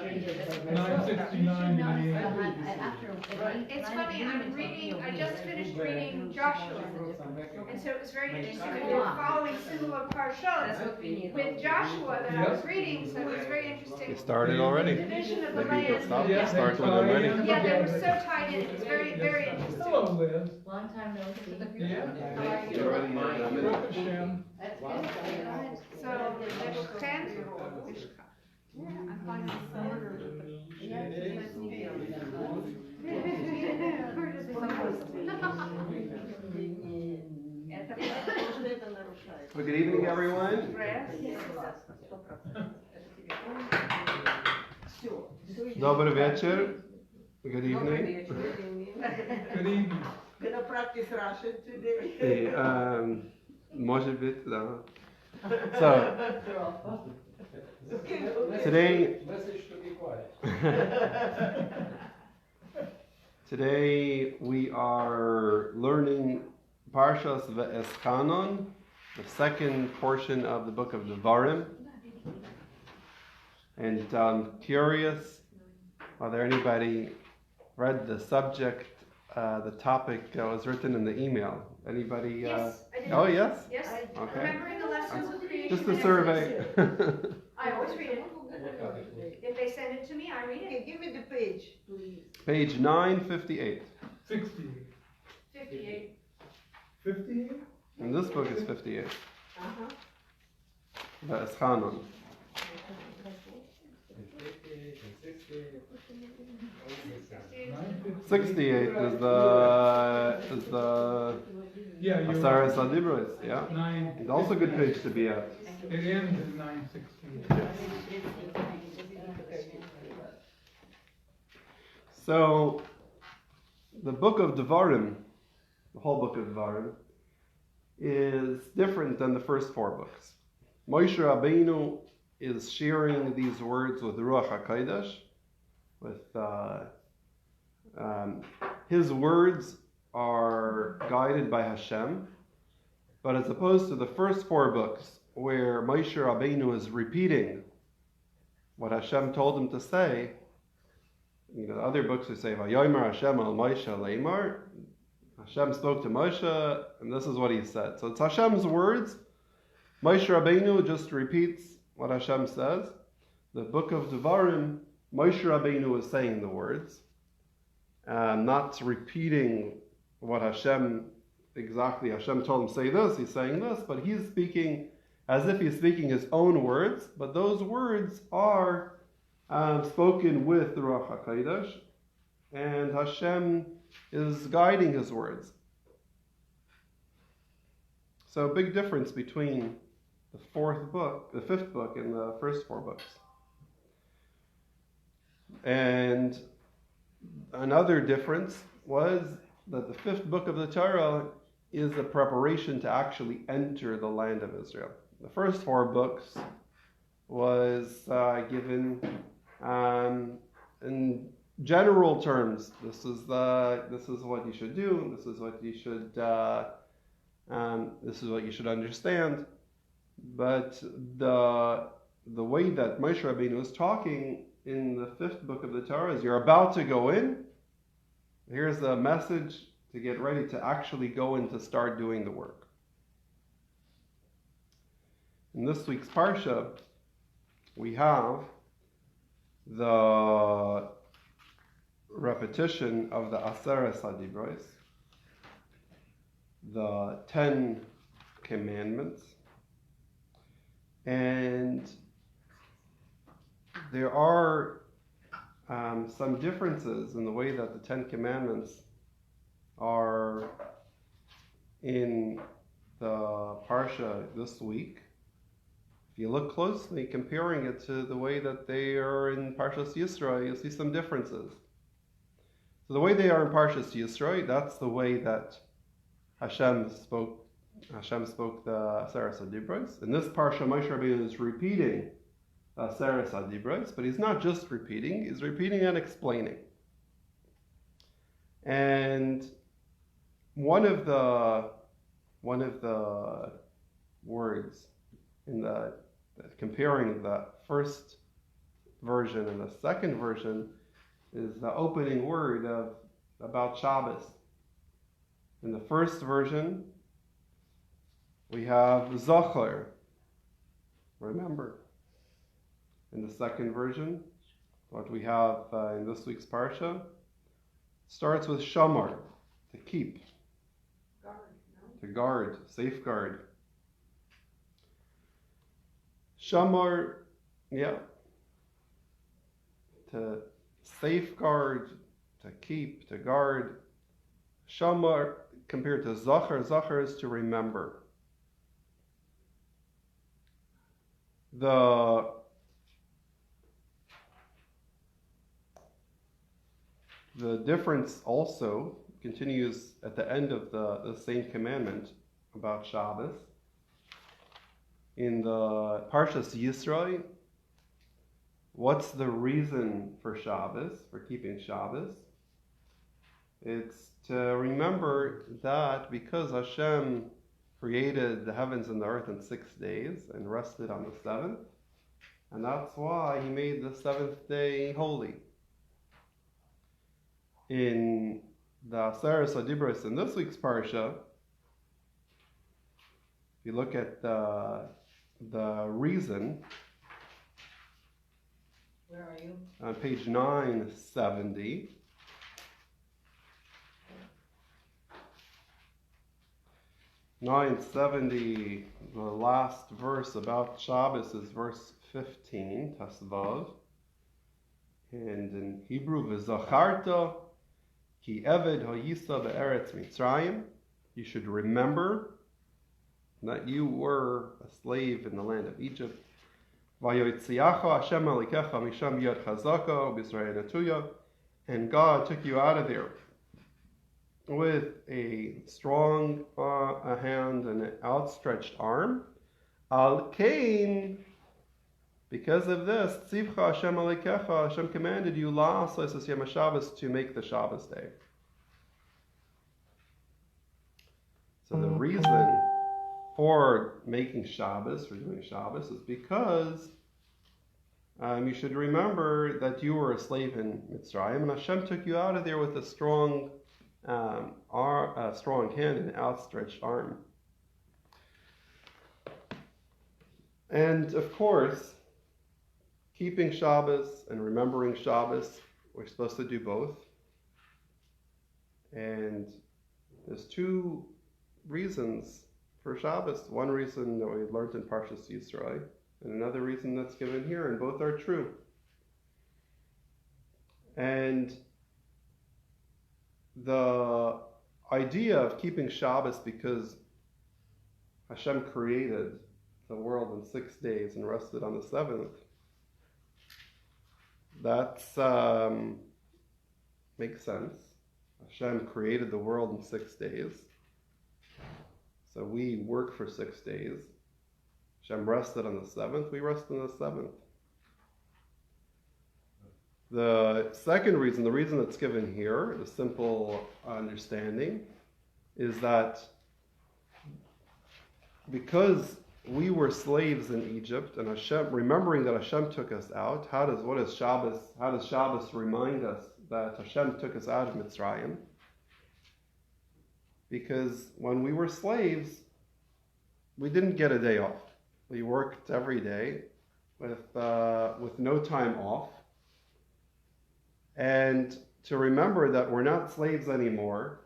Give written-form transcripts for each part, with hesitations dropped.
It's funny, I just finished reading Joshua, and so it was very interesting that we were following similar Parshas with Joshua that I was reading, so it was very interesting. You started already? The division of the Maybe you land. can stop and start when I'm ready. Yeah, they were so tied in, it's very, very interesting. Hello, Liz. Long time no see. Yeah. How are you? You're ready in a minute. Hashem. So, Mishkan? Yeah, I'm finding some order. Well, good evening, everyone. Dobry wieczór. Good evening. Good evening. Gonna practice Russian today. Может быть, да. So, today, today we are learning Parshas Ve'eskanon, the second portion of the book of Devarim. And I'm curious, whether anybody read the subject, the topic was written in the email. Anybody? Yes, I did. Oh, yes? Yes, Okay. remembering the lessons of creation. Just a and survey. Exodus. I always read it. If they send it to me, I read Okay, it. give me the page, please. Page 958. 68. 58. 58? And this book is 58. Uh-huh. Ve'eskanon. 68 is the Yeah, you're Asaras Adibros, yeah? 9. It's also a good page to be at. It ends at 9:16. So, the book of Devarim, the whole book of Devarim, is different than the first four books. Moshe Rabbeinu is sharing these words with Ruach HaKodesh, with his words are guided by Hashem, but as opposed to the first four books, where Moshe Rabbeinu is repeating what Hashem told him to say, you know, the other books would say, "Vayomer Hashem al Moshe leimar." Hashem spoke to Moshe, and this is what he said. So it's Hashem's words. Moshe Rabbeinu just repeats what Hashem says. The book of Devarim, Moshe Rabbeinu is saying the words, not repeating what Hashem told him say this, he's saying this, but he's speaking as if he's speaking his own words, but those words are spoken with the Ruach HaKodesh, and Hashem is guiding his words. So a big difference between the fifth book, and the first four books. And another difference was that the fifth book of the Torah is a preparation to actually enter the land of Israel. The first four books was given in general terms. This is what you should do. This is what you should. This is what you should understand. But the way that Moshe Rabbeinu is talking in the fifth book of the Torah is you're about to go in. Here's a message to get ready to actually go in to start doing the work. In this week's Parsha, we have the repetition of the Aseres HaDibros, the 10 Commandments, and there are some differences in the way that the 10 Commandments are in the Parsha this week. If you look closely, comparing it to the way that they are in Parshas Yisro, you'll see some differences. So the way they are in Parshas Yisro, that's the way that Hashem spoke the Aseres HaDibros. In this Parsha, Moshe Rabbeinu is repeating Aseres HaDibros, but he's not just repeating, he's repeating and explaining. And one of the words in the comparing the first version, and the second version is the opening word about Shabbos. In the first version, we have Zachar, remember. In the second version, what we have in this week's Parsha, starts with Shamar, to keep, to guard, safeguard. Shamar, to safeguard, to keep, to guard. Shamar, compared to Zachar, Zachar is to remember. The difference also continues at the end of the same commandment about Shabbos. In the Parshas Yisro, what's the reason for Shabbos, for keeping Shabbos? It's to remember that because Hashem created the heavens and the earth in 6 days and rested on the seventh, and that's why he made the seventh day holy. In the Aseres HaDibros in this week's Parsha, if you look at the reason, Where are you? on page 970, the last verse about Shabbos is verse 15, Tasvav. And in Hebrew, V'zacharta ki eved ha'yisa be'eretz Mitzrayim. You should remember that you were a slave in the land of Egypt. V'yoytziacha Hashem alikecha misham yad chazaka u'b'Yisrael natuya. And God took you out of there with a strong hand and an outstretched arm. Al kain, because of this, tzivcha Hashem alikecha, Hashem commanded you la'asos es yom HaShabbos, to make the Shabbos day. So the reason for making Shabbos, for doing Shabbos, is because you should remember that you were a slave in Mitzrayim, and Hashem took you out of there with a strong hand and an outstretched arm. And of course, keeping Shabbos and remembering Shabbos, we're supposed to do both. And there's two reasons for Shabbos. One reason that we learned in Parshas Yisro, and another reason that's given here, and both are true. And the idea of keeping Shabbos because Hashem created the world in 6 days and rested on the seventh, that's makes sense. Hashem created the world in 6 days. So we work for 6 days. Hashem rested on the seventh. We rest on the seventh. The second reason, the reason that's given here, the simple understanding, is that because we were slaves in Egypt, and Hashem, remembering that Hashem took us out, how does Shabbos remind us that Hashem took us out of Mitzrayim? Because when we were slaves, we didn't get a day off. We worked every day with no time off. And to remember that we're not slaves anymore,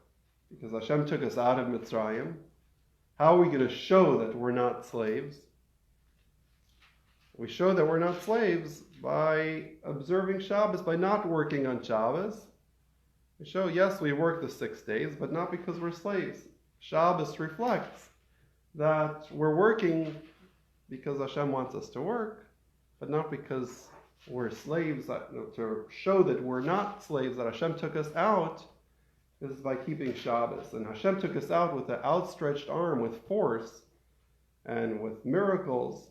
because Hashem took us out of Mitzrayim, how are we going to show that we're not slaves? We show that we're not slaves by observing Shabbos, by not working on Shabbos. We show, yes, we work the 6 days, but not because we're slaves. Shabbos reflects that we're working because Hashem wants us to work, but not because we're slaves. To show that we're not slaves, that Hashem took us out, is by keeping Shabbos. And Hashem took us out with an outstretched arm, with force, and with miracles.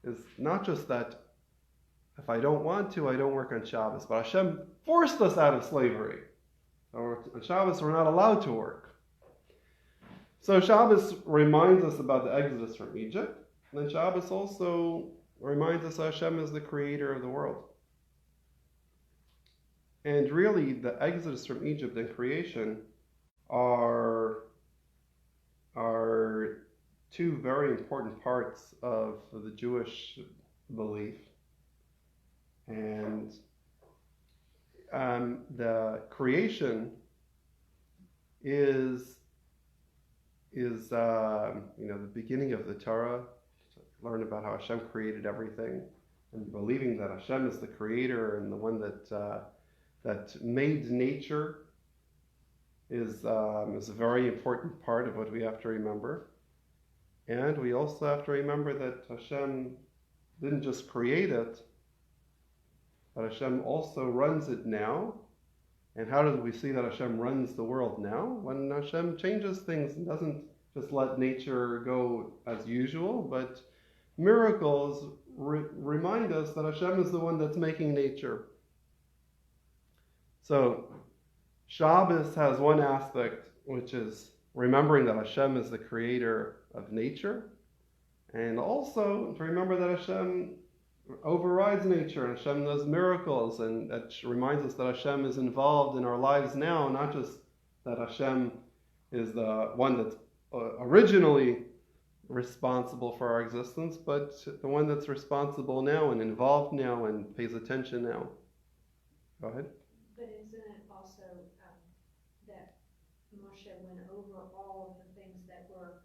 Is not just that if I don't want to, I don't work on Shabbos, but Hashem forced us out of slavery. Or on Shabbos, we're not allowed to work. So Shabbos reminds us about the exodus from Egypt. And then Shabbos also reminds us that Hashem is the creator of the world. And really, the Exodus from Egypt and creation are two very important parts of the Jewish belief. And the creation is the beginning of the Torah. Learn about how Hashem created everything, and believing that Hashem is the creator and the one that made nature is a very important part of what we have to remember. And we also have to remember that Hashem didn't just create it, but Hashem also runs it now. And how do we see that Hashem runs the world now? When Hashem changes things and doesn't just let nature go as usual, but miracles remind us that Hashem is the one that's making nature. So Shabbos has one aspect, which is remembering that Hashem is the creator of nature, and also to remember that Hashem overrides nature and Hashem does miracles, and that reminds us that Hashem is involved in our lives now, not just that Hashem is the one that's originally responsible for our existence, but the one that's responsible now and involved now and pays attention now. Go ahead. But isn't it also that Moshe went over all of the things that were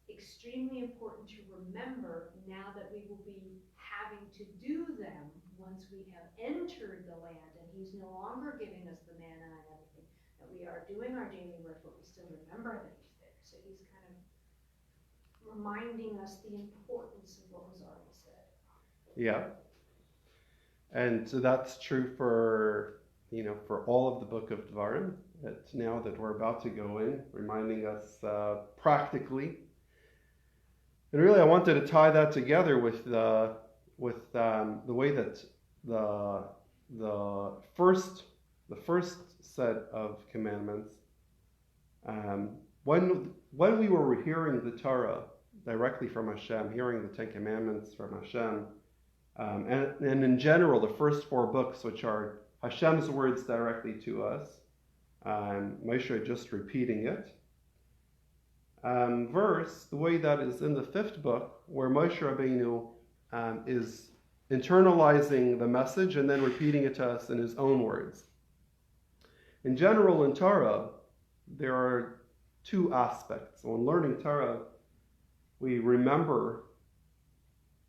extremely important to remember now that we will be having to do them once we have entered the land, and he's no longer giving us the manna and everything, that we are doing our daily work, but we still remember that he's there. So he's kind of reminding us the importance of what was already said. Yeah. And so that's true for all of the book of Dvarim. That now that we're about to go in, reminding us practically. And really, I wanted to tie that together with the way that the first set of commandments, when we were hearing the Torah directly from Hashem, hearing the Ten Commandments from Hashem, and in general, the first four books, which are Hashem's words directly to us, Moshe just repeating it. Verse, the way that is in the fifth book, where Moshe Rabbeinu is internalizing the message and then repeating it to us in his own words. In general, in Torah, there are two aspects. When learning Torah, we remember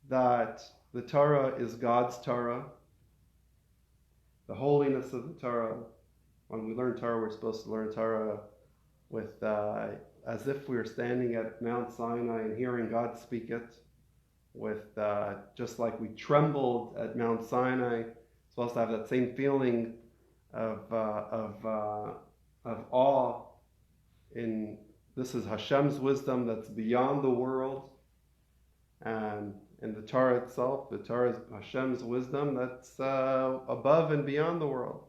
that the Torah is God's Torah, the holiness of the Torah. When we learn Torah, we're supposed to learn Torah with as if we were standing at Mount Sinai and hearing God speak it, with just like we trembled at Mount Sinai, supposed to have that same feeling of awe. In this is Hashem's wisdom that's beyond the world, and the Torah itself, the Torah is Hashem's wisdom that's above and beyond the world.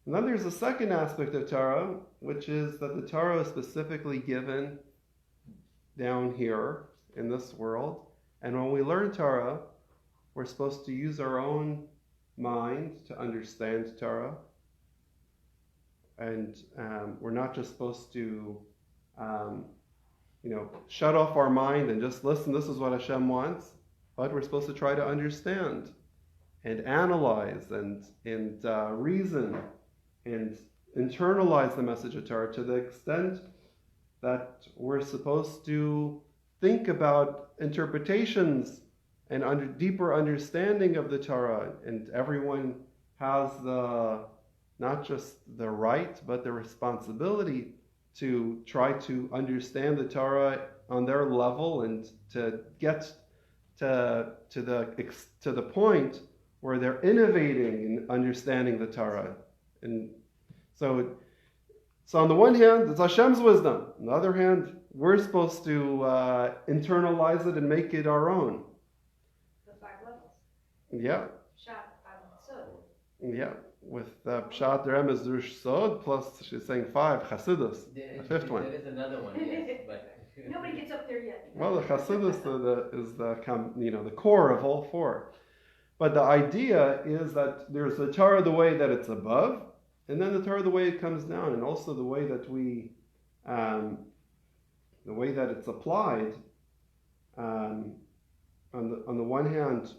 And then there's a second aspect of Torah, which is that the Torah is specifically given down here in this world. And when we learn Torah, we're supposed to use our own mind to understand Torah. And we're not just supposed to, shut off our mind and just listen, this is what Hashem wants. But we're supposed to try to understand and analyze and reason and internalize the message of Torah to the extent that we're supposed to think about interpretations and deeper understanding of the Torah. And everyone has not just the right, but the responsibility to try to understand the Torah on their level and to get to the point where they're innovating in understanding the Torah. And so on the one hand, it's Hashem's wisdom. On the other hand, we're supposed to internalize it and make it our own. The 5 levels. Yeah. Shat, Sod. Yeah. With Pshat, Remez, Drush, Sod, plus she's saying 5, Chassidus, the fifth one. There is another one, yes, but... Nobody gets up there yet. Well, the Chassidus is the core of all 4. But the idea is that there's the Torah the way that it's above, and then the Torah the way it comes down, and also the way that the way that it's applied. On the one hand,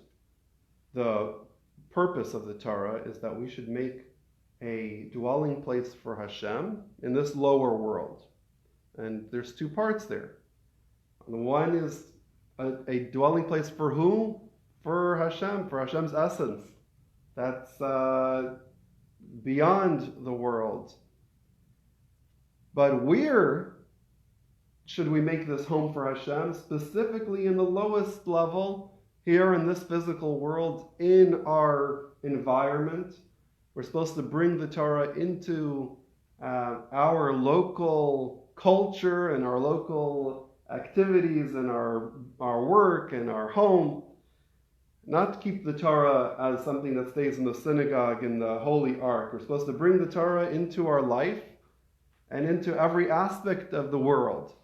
the purpose of the Torah is that we should make a dwelling place for Hashem in this lower world. And there's two parts there. One is a dwelling place for who? For Hashem, for Hashem's essence. That's beyond the world. But where should we make this home for Hashem? Specifically in the lowest level, here in this physical world, in our environment. We're supposed to bring the Torah into our local culture and our local activities and our work and our home. Not to keep the Torah as something that stays in the synagogue, in the Holy Ark. We're supposed to bring the Torah into our life and into every aspect of the world.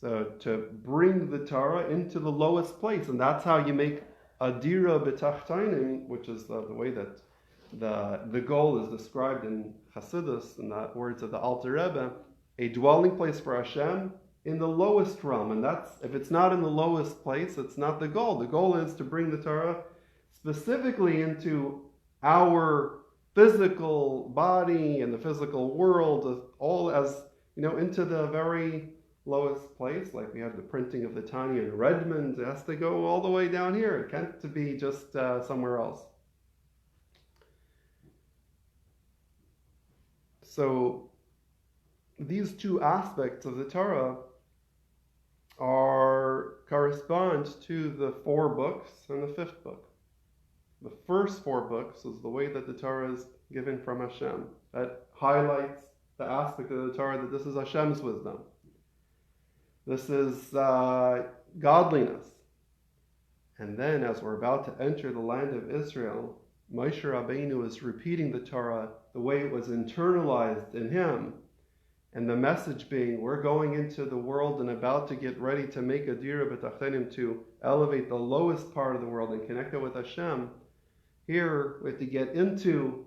So to bring the Torah into the lowest place, and that's how you make a dira b'tachtainim, which is the way that the goal is described in Chassidus, in the words of the Alter Rebbe, a dwelling place for Hashem in the lowest realm. And that's, if it's not in the lowest place, it's not the goal. The goal is to bring the Torah specifically into our physical body and the physical world, all as, into the very lowest place. Like we have the printing of the Tanya in Redmond. It has to go all the way down here. It can't to be just somewhere else. So these two aspects of the Torah correspond to the 4 books and the 5th book. The first 4 books is the way that the Torah is given from Hashem. That highlights the aspect of the Torah that this is Hashem's wisdom. This is godliness. And then as we're about to enter the land of Israel, Moshe Rabbeinu is repeating the Torah the way it was internalized in him. And the message being, we're going into the world and about to get ready to make a dira b'tachtenim, to elevate the lowest part of the world and connect it with Hashem. Here, we have to get into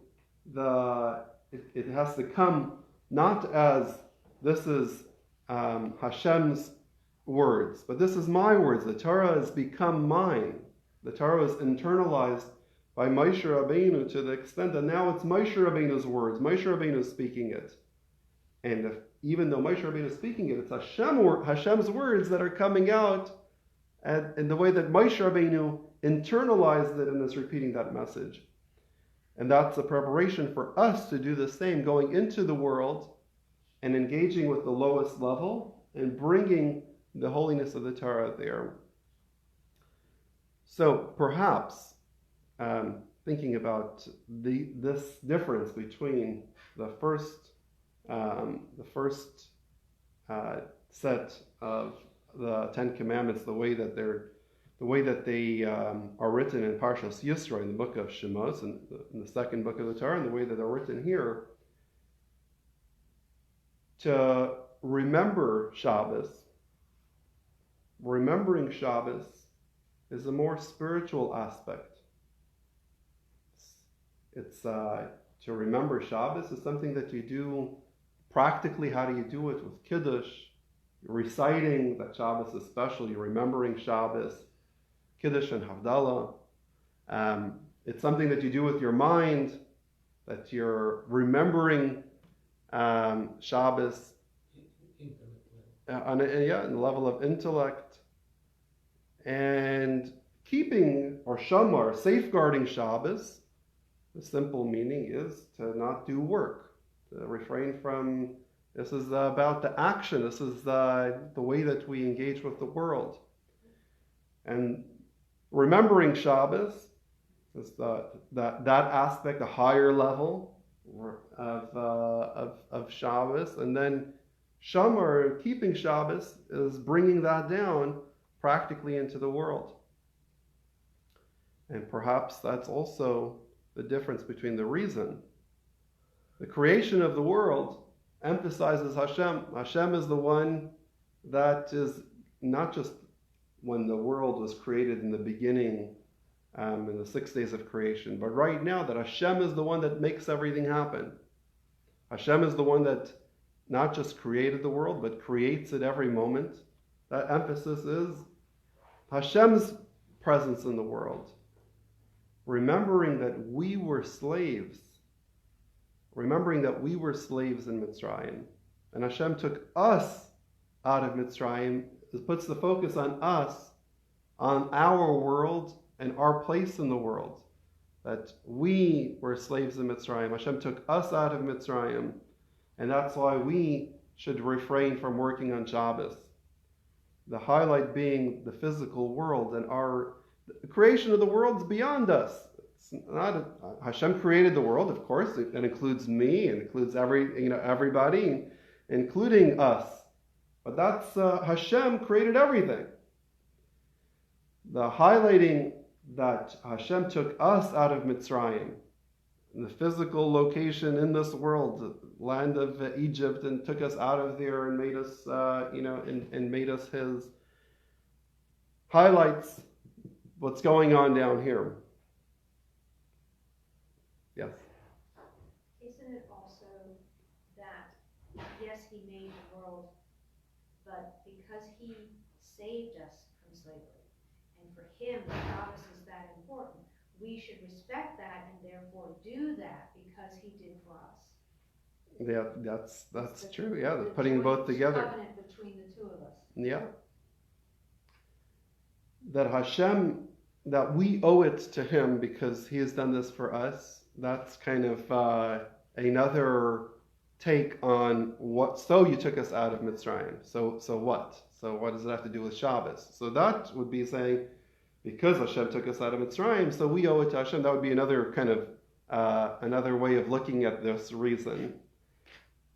it has to come not as this is Hashem's words, but this is my words. The Torah has become mine. The Torah is internalized by Moshe Rabbeinu to the extent that now it's Moshe Rabbeinu's words. Moshe Rabbeinu is speaking it. And even though Moshe Rabbeinu is speaking it, it's Hashem's words that are coming out in the way that Moshe Rabbeinu internalized it and is repeating that message. And that's a preparation for us to do the same, going into the world and engaging with the lowest level and bringing the holiness of the Torah there. So perhaps thinking about this difference between the first set of the 10 Commandments, the way that they are written in Parshas Yisro, in the book of Shemos, in the second book of the Torah, and the way that they're written here, to remember Shabbos. Remembering Shabbos is a more spiritual aspect. It's to remember Shabbos is something that you do practically. How do you do it? With Kiddush, you're reciting that Shabbos is special. You're remembering Shabbos, Kiddush and Havdalah. It's something that you do with your mind, that you're remembering Shabbos on the level of intellect, and keeping or shamar, safeguarding Shabbos. The simple meaning is to not do work, to refrain from. This is about the action. This is the way that we engage with the world. And remembering Shabbos is that aspect, a higher level of Shabbos, and then Shamar, keeping Shabbos, is bringing that down practically into the world. And perhaps that's also the difference between the reason. The creation of the world emphasizes Hashem. Hashem is the one that is not just when the world was created in the beginning, in the 6 days of creation. But right now, that Hashem is the one that makes everything happen. Hashem is the one that not just created the world, but creates it every moment. That emphasis is Hashem's presence in the world. Remembering that we were slaves. Remembering that we were slaves in Mitzrayim. And Hashem took us out of Mitzrayim. It puts the focus on us, on our world, and our place in the world. That we were slaves in Mitzrayim. Hashem took us out of Mitzrayim. And that's why we should refrain from working on Shabbos. The highlight being the physical world, and the creation of the world is beyond us. It's not Hashem created the world, of course. It includes me, and includes everybody, including us. But that's Hashem created everything. The highlighting that Hashem took us out of Mitzrayim, the physical location in this world, the land of Egypt, and took us out of there and made us, and made us His, highlights what's going on down here. Yes. Isn't it also that, yes, He made the world, but because He saved us from slavery, and for Him, Shabbos is that important, we should respect that and therefore do that because He did for us. Yeah, that's true. Yeah, they're putting both together. Covenant between the two of us. Yeah. That Hashem, that we owe it to Him because He has done this for us. That's kind of another take on what. So you took us out of Mitzrayim. So what? So what does it have to do with Shabbos? So that would be saying, because Hashem took us out of Mitzrayim, so we owe it to Hashem. That would be another kind of another way of looking at this reason.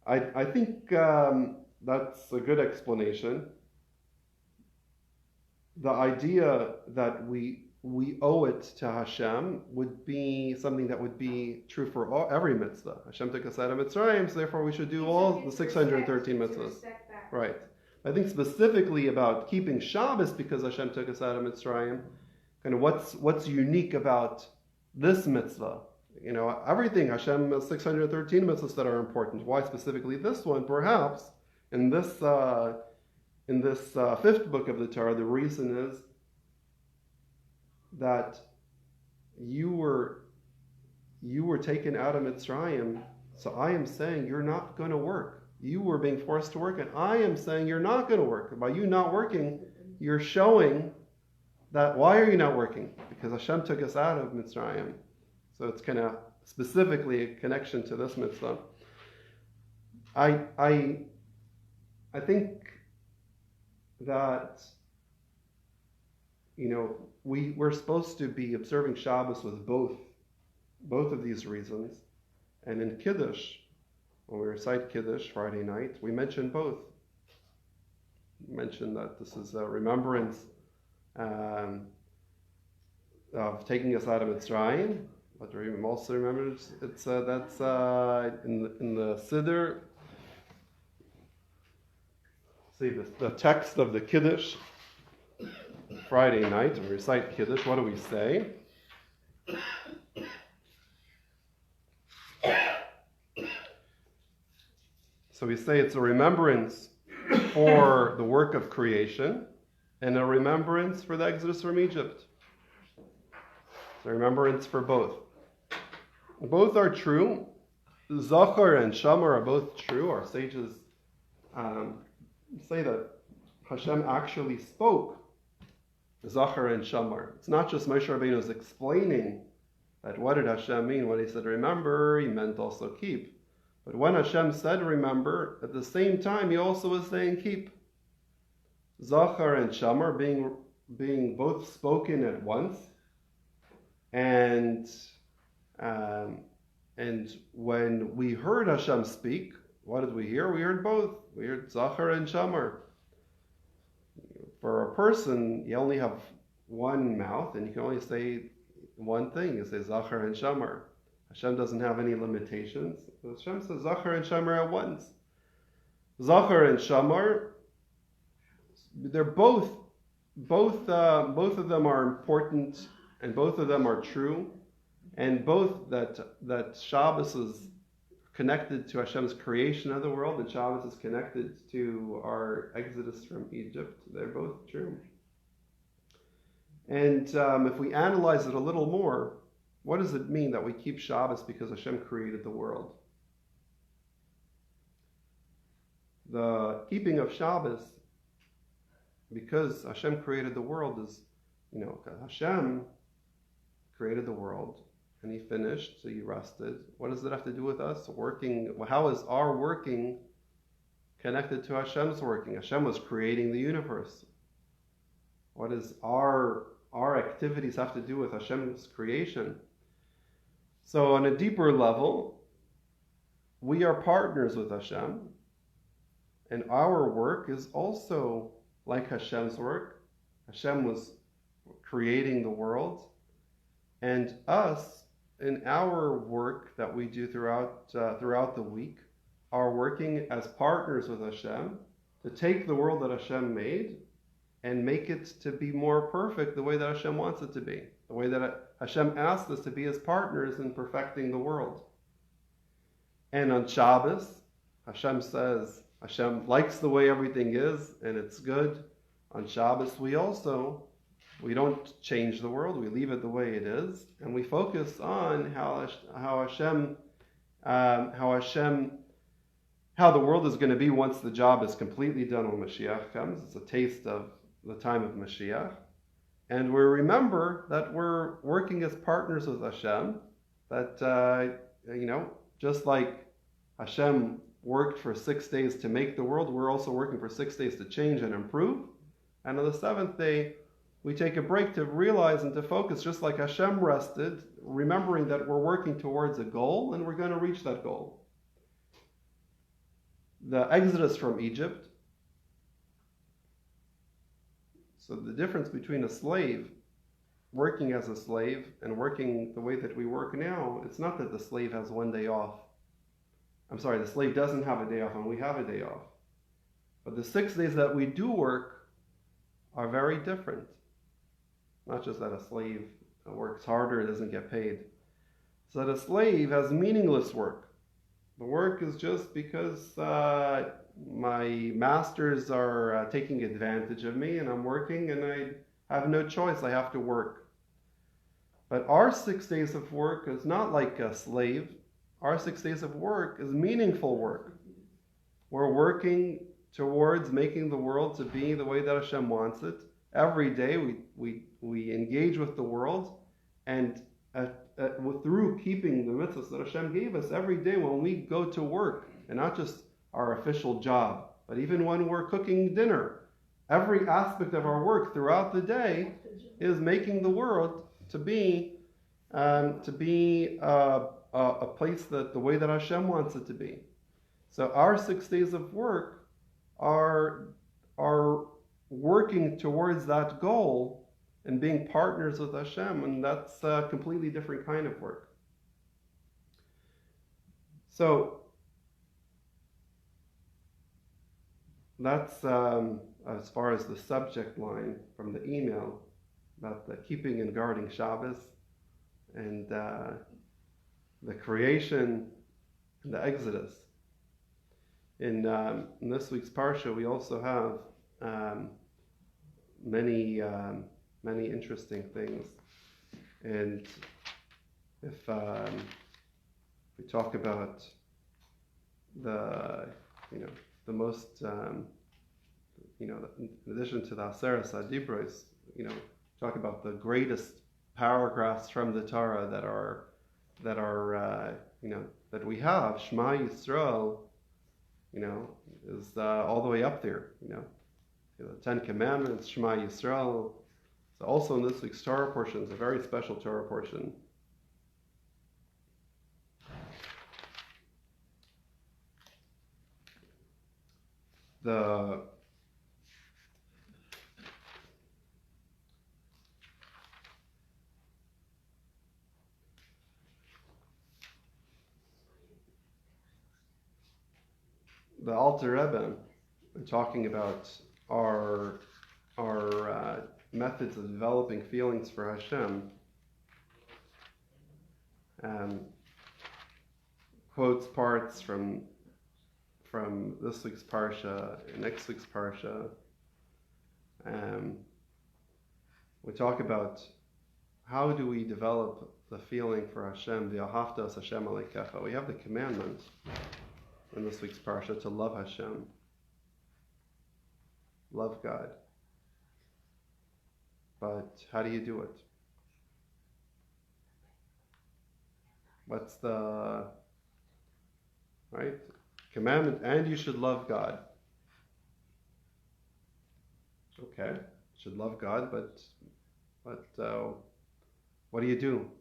I think that's a good explanation. The idea that we owe it to Hashem would be something that would be true for every mitzvah. Hashem took us out of Mitzrayim, so therefore we should do all the 613 mitzvahs. Right. I think specifically about keeping Shabbos because Hashem took us out of Mitzrayim, kind of what's unique about this mitzvah. Everything, Hashem has 613 mitzvahs that are important. Why specifically this one? Perhaps in this fifth book of the Torah, the reason is that you were taken out of Mitzrayim, so I am saying you're not going to work. You were being forced to work, and I am saying you're not going to work. By you not working, you're showing that why are you not working? Because Hashem took us out of Mitzrayim. So it's kind of specifically a connection to this mitzvah. I think that we're supposed to be observing Shabbos with both of these reasons. And in Kiddush, when we recite Kiddush Friday night, we mention both. We mention that this is a remembrance of taking us out of Mitzrayim. But we also remember that's in the Siddur. See the text of the Kiddush Friday night, when we recite Kiddush, what do we say? So we say it's a remembrance for the work of creation and a remembrance for the exodus from Egypt. It's a remembrance for both. Both are true. Zachar and Shamar are both true. Our sages say that Hashem actually spoke Zachar and Shamar. It's not just Moshe Rabbeinu is explaining that what did Hashem mean when He said remember, He meant also keep. But when Hashem said remember, at the same time He also was saying keep. Zachar and Shamar being both spoken at once, and when we heard Hashem speak, what did we hear? We heard both. We heard Zachar and Shamar. For a person, you only have one mouth, and you can only say one thing. You say Zachar and Shamar. Hashem doesn't have any limitations. Hashem says Zachar and Shamar at once. Zachar and Shamar, they're both of them are important and both of them are true, and both that Shabbos is connected to Hashem's creation of the world, and Shabbos is connected to our exodus from Egypt. They're both true. And if we analyze it a little more, what does it mean that we keep Shabbos because Hashem created the world? The keeping of Shabbos, because Hashem created the world, is, Hashem created the world, and He finished, so He rested. What does it have to do with us? Working. How is our working connected to Hashem's working? Hashem was creating the universe. What does our activities have to do with Hashem's creation? So on a deeper level, we are partners with Hashem, and our work is also like Hashem's work. Hashem was creating the world, and us, in our work that we do throughout the week, are working as partners with Hashem to take the world that Hashem made and make it to be more perfect the way that Hashem wants it to be, the way that Hashem asked us to be as partners in perfecting the world. And on Shabbos, Hashem says, Hashem likes the way everything is, and it's good. On Shabbos, we don't change the world, we leave it the way it is, and we focus on how the world is going to be once the job is completely done when Mashiach comes. It's a taste of the time of Mashiach. And we remember that we're working as partners with Hashem, that, just like Hashem worked for 6 days to make the world, we're also working for 6 days to change and improve. And on the seventh day, we take a break to realize and to focus, just like Hashem rested, remembering that we're working towards a goal and we're going to reach that goal. The exodus from Egypt. So the difference between a slave working as a slave and working the way that we work now, it's not that the slave has 1 day off. I'm sorry, the slave doesn't have a day off and we have a day off. But the 6 days that we do work are very different. Not just that a slave works harder, doesn't get paid. So that a slave has meaningless work. The work is just because my masters are taking advantage of me and I'm working and I have no choice, I have to work. But our 6 days of work is not like a slave. Our 6 days of work is meaningful work. We're working towards making the world to be the way that Hashem wants it. Every day we engage with the world, and through keeping the mitzvahs that Hashem gave us, every day when we go to work, and not just our official job, but even when we're cooking dinner, every aspect of our work throughout the day is making the world to be a place that the way that Hashem wants it to be. So our 6 days of work are working towards that goal and being partners with Hashem, and that's a completely different kind of work. So that's as far as the subject line from the email about the keeping and guarding Shabbos and the creation and the exodus. In this week's Parsha, we also have many interesting things. And if we talk about the most, in addition to the Aseres HaDibros, talk about the greatest paragraphs from the Torah that we have. Shema Yisrael, is all the way up there. The 10 Commandments, Shema Yisrael. So also in this week's Torah portion is a very special Torah portion. The Alter Rebbe, talking about our methods of developing feelings for Hashem, quotes parts from this week's Parsha, next week's Parsha. We talk about how do we develop the feeling for Hashem, V'ahavta es Hashem alekecha. We have the commandment in this week's Parsha to love Hashem, love God. But how do you do it? What's the right commandment? And you should love God. Okay, should love God, but what do you do?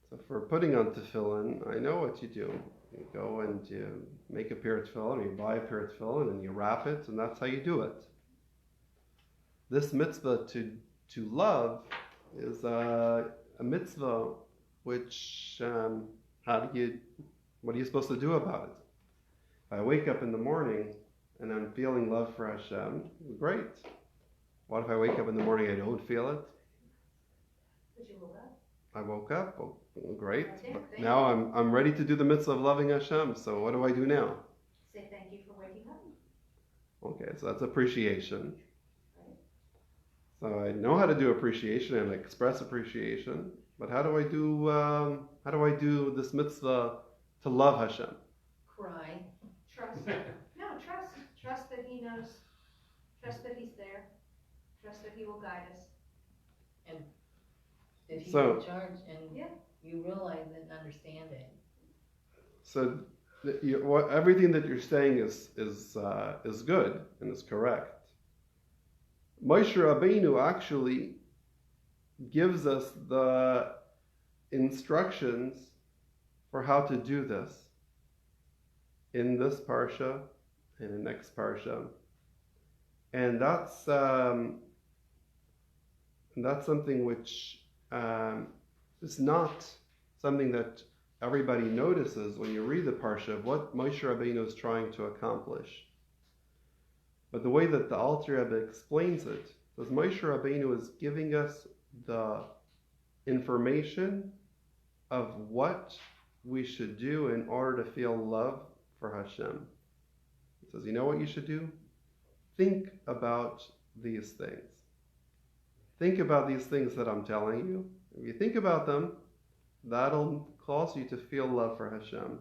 So for putting on tefillin, I know what you do. You go and you make a pair of tefillin, or you buy a pair of tefillin, and you wrap it, and that's how you do it. This mitzvah to love is a mitzvah which, what are you supposed to do about it? If I wake up in the morning and I'm feeling love for Hashem, great. What if I wake up in the morning and I don't feel it? But you woke up. I woke up, well, great. But now I'm ready to do the mitzvah of loving Hashem, so what do I do now? Say thank you for waking up. Okay, so that's appreciation. So I know how to do appreciation and express appreciation, but how do I do this mitzvah to love Hashem? Cry. Trust. No, trust. Trust that He knows. Trust that He's there. Trust that He will guide us. And that He's So- in charge, and you realize it and understand it. So everything that you're saying is good and is correct. Moshe Rabbeinu actually gives us the instructions for how to do this in this Parsha and the next Parsha. And that's something which is not something that everybody notices when you read the Parsha of what Moshe Rabbeinu is trying to accomplish. But the way that the Alter Rebbe explains it, is Moshe Rabbeinu is giving us the information of what we should do in order to feel love for Hashem. He says, you know what you should do? Think about these things. Think about these things that I'm telling you. If you think about them, that'll cause you to feel love for Hashem.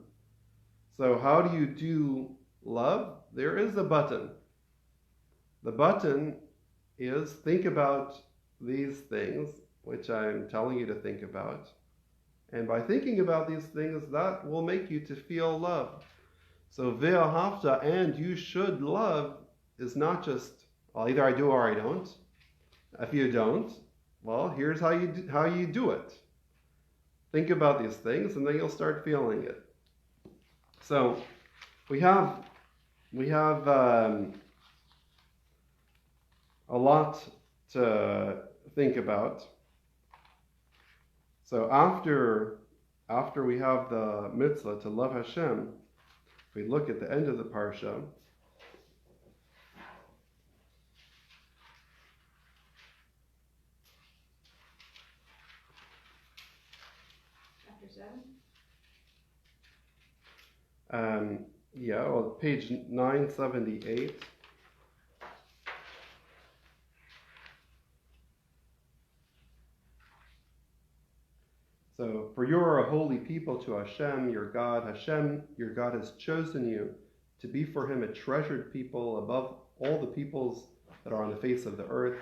So how do you do love? There is a button. The button is think about these things, which I'm telling you to think about. And by thinking about these things, that will make you to feel love. So ve'ahavta, and you should love, is not just, well, either I do or I don't. If you don't, well, here's how you do it. Think about these things, and then you'll start feeling it. So we have a lot to think about. So after we have the mitzvah to love Hashem, if we look at the end of the Parsha, Chapter 7. page 978. So, for you are a holy people to Hashem, your God. Hashem, your God, has chosen you to be for Him a treasured people above all the peoples that are on the face of the earth.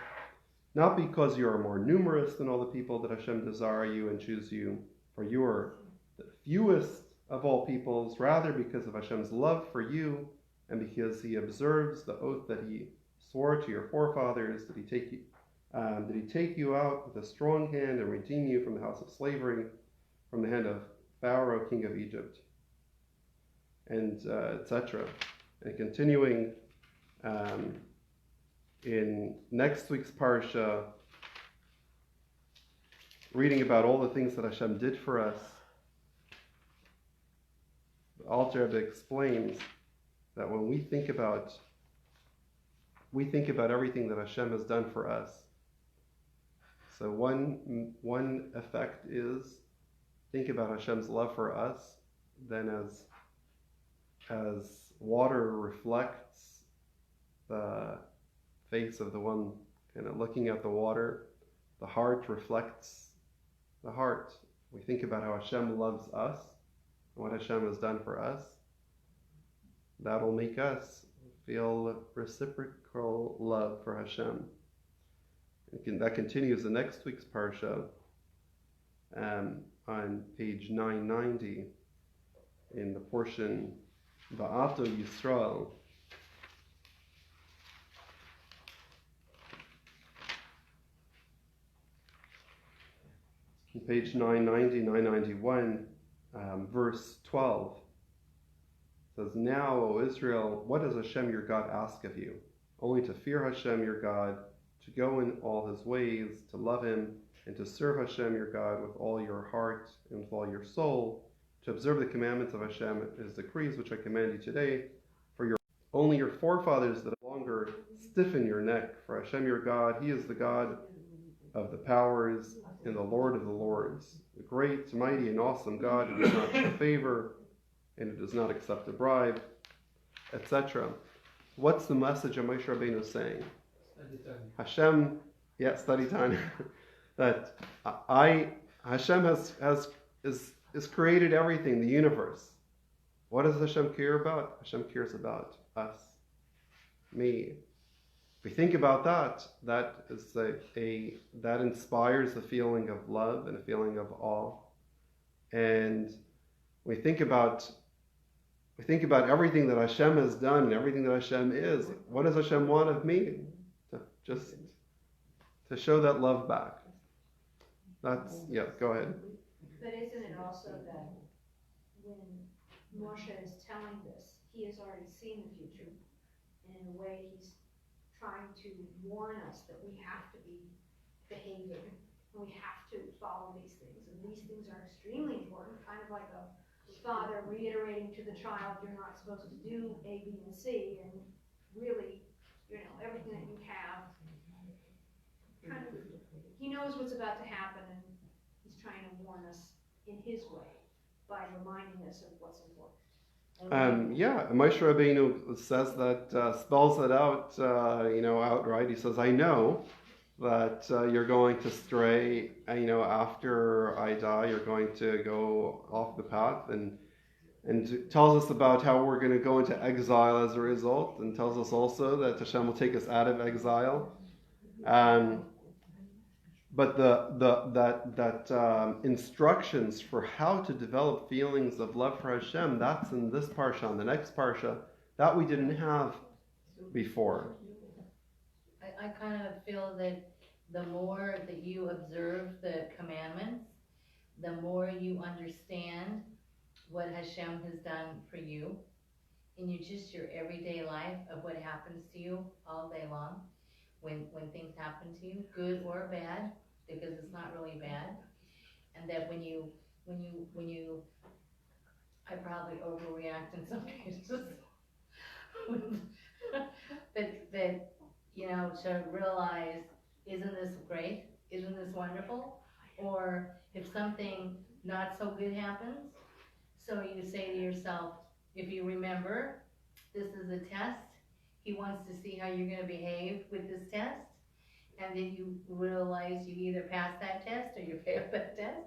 Not because you are more numerous than all the people that Hashem desire you and choose you, for you are the fewest of all peoples, rather because of Hashem's love for you and because He observes the oath that He swore to your forefathers, that He take you out with a strong hand and redeem you from the house of slavery, from the hand of Pharaoh, king of Egypt, and etc. And continuing in next week's Parsha, reading about all the things that Hashem did for us, the Alter Rebbe explains that when we think about everything that Hashem has done for us. So one effect is think about Hashem's love for us. Then as water reflects the face of the one kind of looking at the water, the heart reflects the heart. We think about how Hashem loves us, what Hashem has done for us. That'll make us feel reciprocal love for Hashem. That continues in next week's Parsha on page 990 in the portion Va'ato Yisrael. On page 990, 991, verse 12 says, "Now, O Israel, what does Hashem your God ask of you? Only to fear Hashem your God, to go in all his ways, to love him, and to serve Hashem your God with all your heart and with all your soul, to observe the commandments of Hashem and his decrees, which I command you today, for only your forefathers that no longer stiffen your neck. For Hashem your God, he is the God of the powers and the Lord of the lords, the great, mighty, and awesome God who does not show favor and who does not accept a bribe," etc. What's the message of Moshe Rabbeinu saying? Hashem, study time. That Hashem has created everything, the universe. What does Hashem care about? Hashem cares about us, me. If we think about that, that inspires a feeling of love and a feeling of awe. And we think about everything that Hashem has done and everything that Hashem is. What does Hashem want of me? To show that love back. Go ahead. But isn't it also that when Moshe is telling this, he has already seen the future, and in a way he's trying to warn us that we have to be behaving, and we have to follow these things, and these things are extremely important, kind of like a father reiterating to the child, you're not supposed to do A, B, and C, and really, everything that you have, kind of, he knows what's about to happen, and he's trying to warn us in his way by reminding us of what's important. Moshe Rabbeinu says that, spells it out, outright. He says, I know that you're going to stray, after I die, you're going to go off the path, and tells us about how we're going to go into exile as a result, and tells us also that Hashem will take us out of exile. But instructions for how to develop feelings of love for Hashem, that's in this Parsha. In the next Parsha, that we didn't have before. I kind of feel that the more that you observe the commandments, the more you understand what Hashem has done for you in your everyday life of what happens to you all day long, when things happen to you, good or bad, because it's not really bad, and that when you I probably overreact in some cases, that to realize, isn't this great? Isn't this wonderful? Or if something not so good happens, so you say to yourself, if you remember, this is a test. He wants to see how you're going to behave with this test. And then you realize you either pass that test or you fail that test.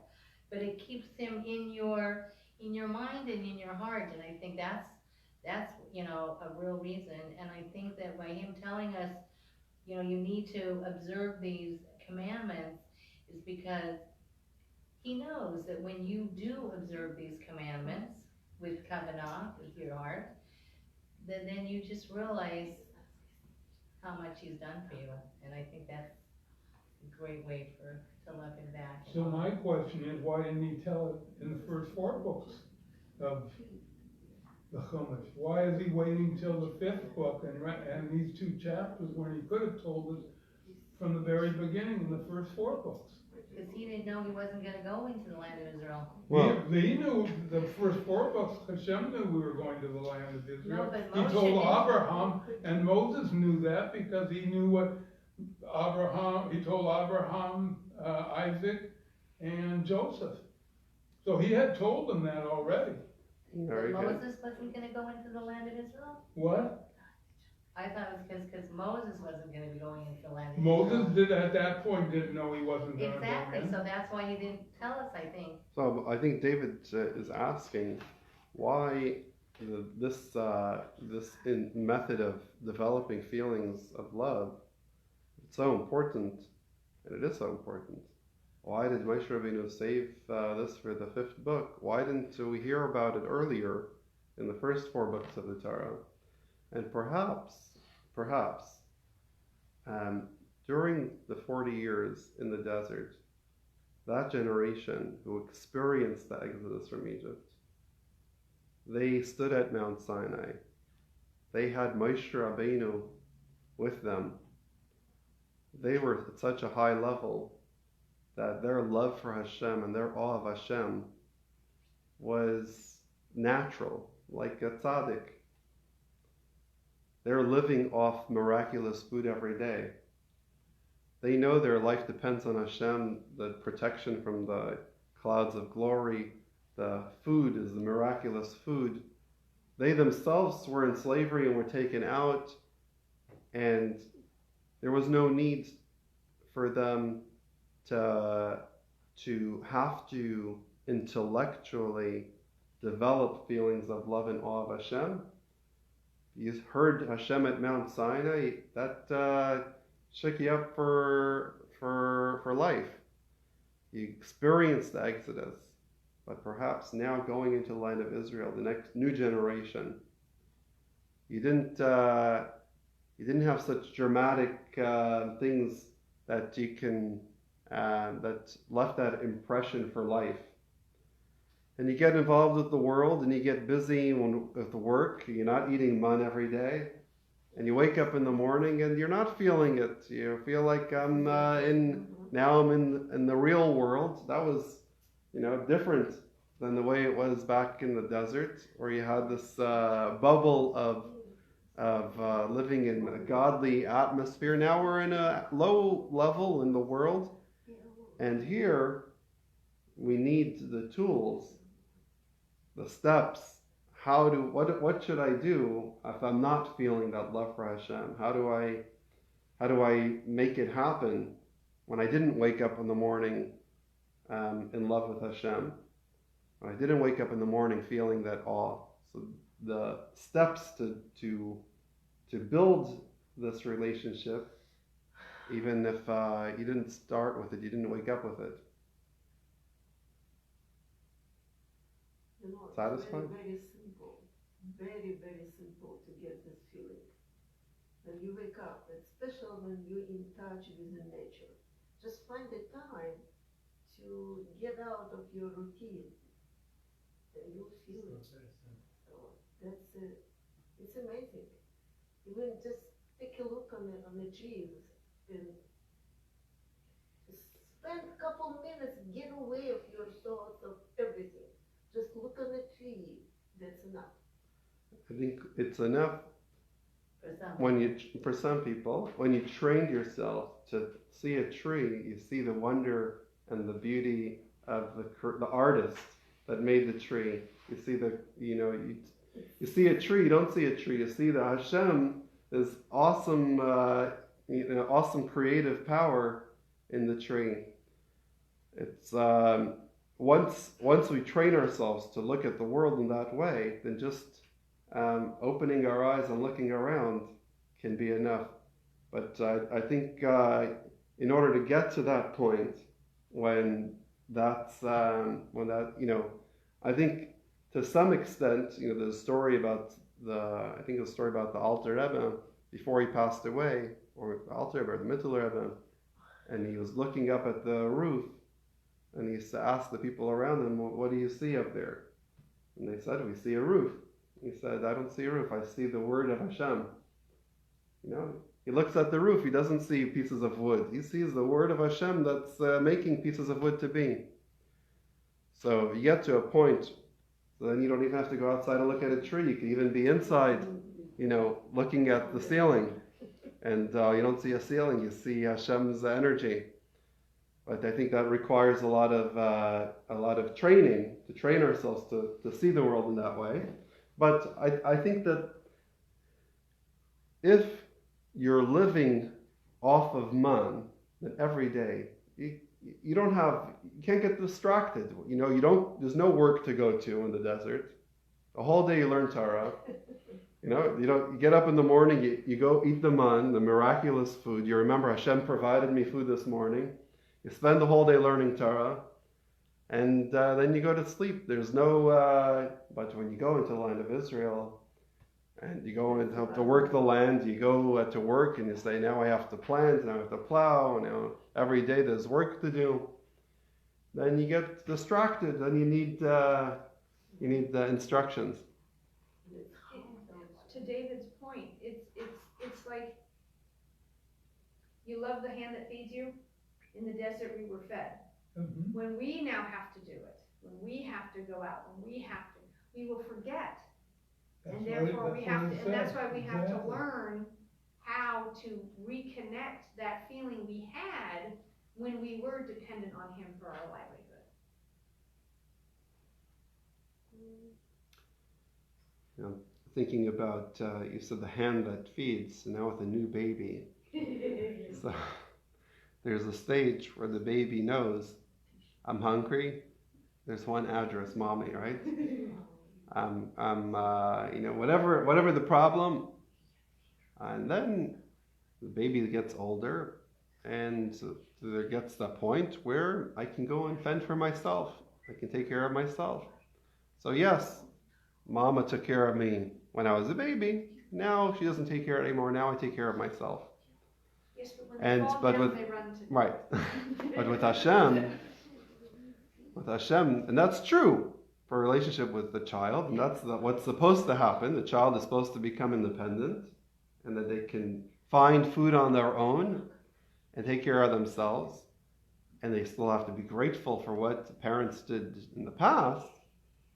But it keeps him in your mind and in your heart. And I think that's a real reason. And I think that by him telling us, you need to observe these commandments, is because he knows that when you do observe these commandments with kavanah, with your heart, then you just realize how much he's done for you. And I think that's a great way to love him back. So my question is, why didn't he tell it in the first 4 books of the Chumash? Why is he waiting till the 5th book and these 2 chapters when he could have told us from the very beginning in the first 4 books? Because he didn't know he wasn't going to go into the land of Israel. Well, he knew the first 4 books. Hashem knew we were going to the land of Israel. No, but He Moshe told didn't. Abraham, and Moses knew that because he knew what he told Abraham Isaac and Joseph. So he had told them that already. Very But good. Moses wasn't gonna go into the land of Israel? What? I thought it was because Moses wasn't gonna be going into the land of Israel. Moses did at that point didn't know he wasn't going to Exactly, go in. so that's why you didn't tell us, I think. So I think David is asking why this method of developing feelings of love is so important, and it is so important. Why did Moshe Rabbeinu save this for the 5th book? Why didn't we hear about it earlier in the first 4 books of the Torah? And perhaps, during the 40 years in the desert, that generation who experienced the exodus from Egypt, they stood at Mount Sinai. They had Moshe Rabbeinu with them. They were at such a high level that their love for Hashem and their awe of Hashem was natural, like a tzaddik. They're living off miraculous food every day. They know their life depends on Hashem, the protection from the clouds of glory. The food is the miraculous food. They themselves were in slavery and were taken out, and there was no need for them to have to intellectually develop feelings of love and awe of Hashem. You heard Hashem at Mount Sinai, that shook you up for life. You experienced the Exodus, but perhaps now going into the land of Israel, the next new generation, you didn't have such dramatic things that you can that left that impression for life. And you get involved with the world, and you get busy with the work. You're not eating mun every day, and you wake up in the morning and you're not feeling it. You feel like I'm in the real world. That was, different than the way it was back in the desert, where you had this bubble of living in a godly atmosphere. Now we're in a low level in the world, and here we need the tools, the steps. What should I do if I'm not feeling that love for Hashem? How do I make it happen when I didn't wake up in the morning in love with Hashem? When I didn't wake up in the morning feeling that awe. So the steps to build this relationship, even if you didn't start with it, you didn't wake up with it. It's Satisfying? very simple. Very, very simple to get this feeling. When you wake up, especially when you're in touch with the nature, just find the time to get out of your routine, and you'll feel it. So that's it. It's amazing. Even just take a look on the trees and spend a couple minutes, get away of your thoughts of everything. Just look on the tree. That's enough. I think it's enough for some people, when you trained yourself to see a tree, you see the wonder and the beauty of the artist that made the tree. You see you see a tree. You don't see a tree. You see the Hashem, this awesome, awesome creative power in the tree. It's once we train ourselves to look at the world in that way, then just opening our eyes and looking around can be enough. But I think in order to get to that point, I think to some extent, the story about the Alter Rebbe before he passed away, or the Alter Rebbe, or the Mittel Rebbe, and he was looking up at the roof, and he asked the people around him, "What do you see up there?" And they said, "We see a roof." He said, "I don't see a roof. I see the word of Hashem." He looks at the roof. He doesn't see pieces of wood. He sees the word of Hashem that's making pieces of wood to be. So you get to a point, then you don't even have to go outside and look at a tree. You can even be inside, looking at the ceiling. And you don't see a ceiling. You see Hashem's energy. But I think that requires a lot of training to train ourselves to see the world in that way. But I think that if you're living off of man, then every day you can't get distracted. There's no work to go to in the desert. The whole day you learn Torah. You get up in the morning, you go eat the man, the miraculous food. You remember Hashem provided me food this morning. You spend the whole day learning Torah, and then you go to sleep. There's no, but when you go into the land of Israel, and you go and have to work the land, you go to work and you say, now I have to plant, and I have to plow, every day there's work to do. Then you get distracted, then you need the instructions. To David's point, it's like you love the hand that feeds you. In the desert we were fed. Mm-hmm. When we now have to do it, when we have to go out, we will forget. And therefore that's why we have to learn how to reconnect that feeling we had when we were dependent on him for our livelihood. Thinking about, you said the hand that feeds, now with a new baby. So there's a stage where the baby knows, I'm hungry, there's one address, mommy, right? Whatever the problem. And then the baby gets older, and there gets that point where I can go and fend for myself. I can take care of myself. So yes, Mama took care of me when I was a baby. Now she doesn't take care of it anymore. Now I take care of myself. Yes, but when they fall down, they run to right. But with Hashem, and that's true for a relationship with the child, and that's what's supposed to happen. The child is supposed to become independent, and that they can find food on their own and take care of themselves. And they still have to be grateful for what the parents did in the past.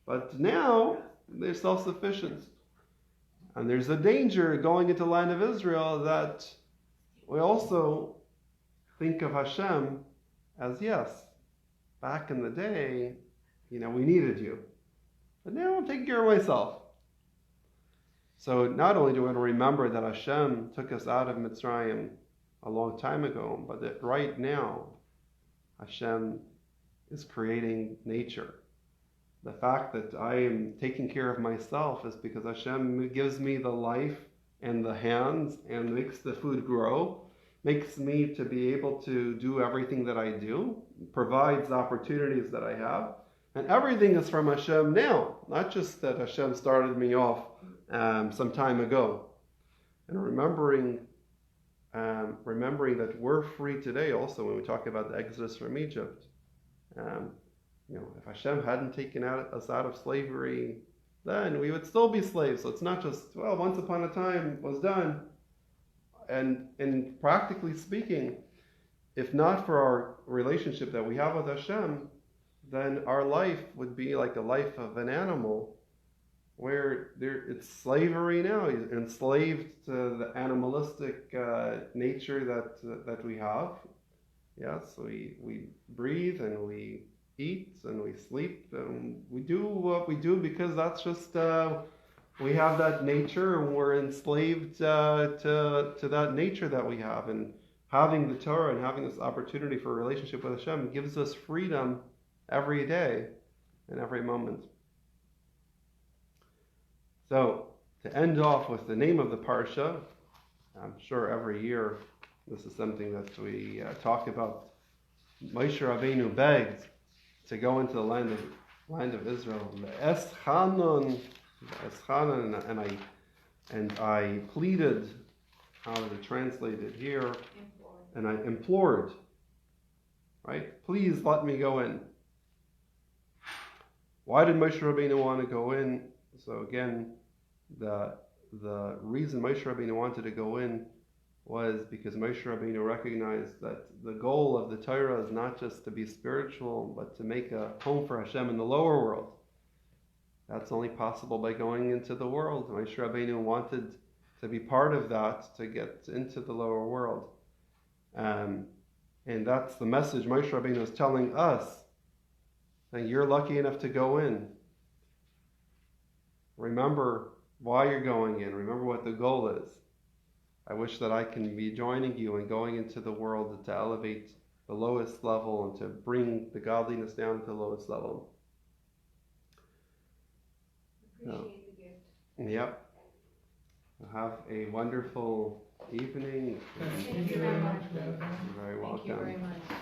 But now they're self-sufficient. And there's a danger going into the land of Israel that we also think of Hashem as, yes, back in the day, we needed you. But now I'm taking care of myself. So not only do we want to remember that Hashem took us out of Mitzrayim a long time ago, but that right now Hashem is creating nature. The fact that I am taking care of myself is because Hashem gives me the life and the hands and makes the food grow, makes me to be able to do everything that I do, provides opportunities that I have. And everything is from Hashem now, not just that Hashem started me off some time ago. And remembering that we're free today also when we talk about the Exodus from Egypt. If Hashem hadn't taken us out of slavery, then we would still be slaves. So it's not just, once upon a time was done. And practically speaking, if not for our relationship that we have with Hashem, then our life would be like the life of an animal, where it's slavery now, enslaved to the animalistic nature that we have. Yes, we breathe and we eat and we sleep and we do what we do because that's just we have that nature and we're enslaved to that nature that we have. And having the Torah and having this opportunity for a relationship with Hashem gives us freedom every day and every moment. So, to end off with the name of the Parsha, I'm sure every year this is something that we talk about. Moshe Rabbeinu begged to go into the land of Israel. And I pleaded, how is it translated here? And I implored, right? Please let me go in. Why did Moshe Rabbeinu want to go in? So again, the reason Moshe Rabbeinu wanted to go in was because Moshe Rabbeinu recognized that the goal of the Torah is not just to be spiritual, but to make a home for Hashem in the lower world. That's only possible by going into the world. Moshe Rabbeinu wanted to be part of that, to get into the lower world. And that's the message Moshe Rabbeinu is telling us. And you're lucky enough to go in. Remember why you're going in. Remember what the goal is. I wish that I can be joining you and going into the world to elevate the lowest level and to bring the godliness down to the lowest level. Appreciate the gift. Yep. Have a wonderful evening. Thank you very much. You're very welcome. Thank you very much.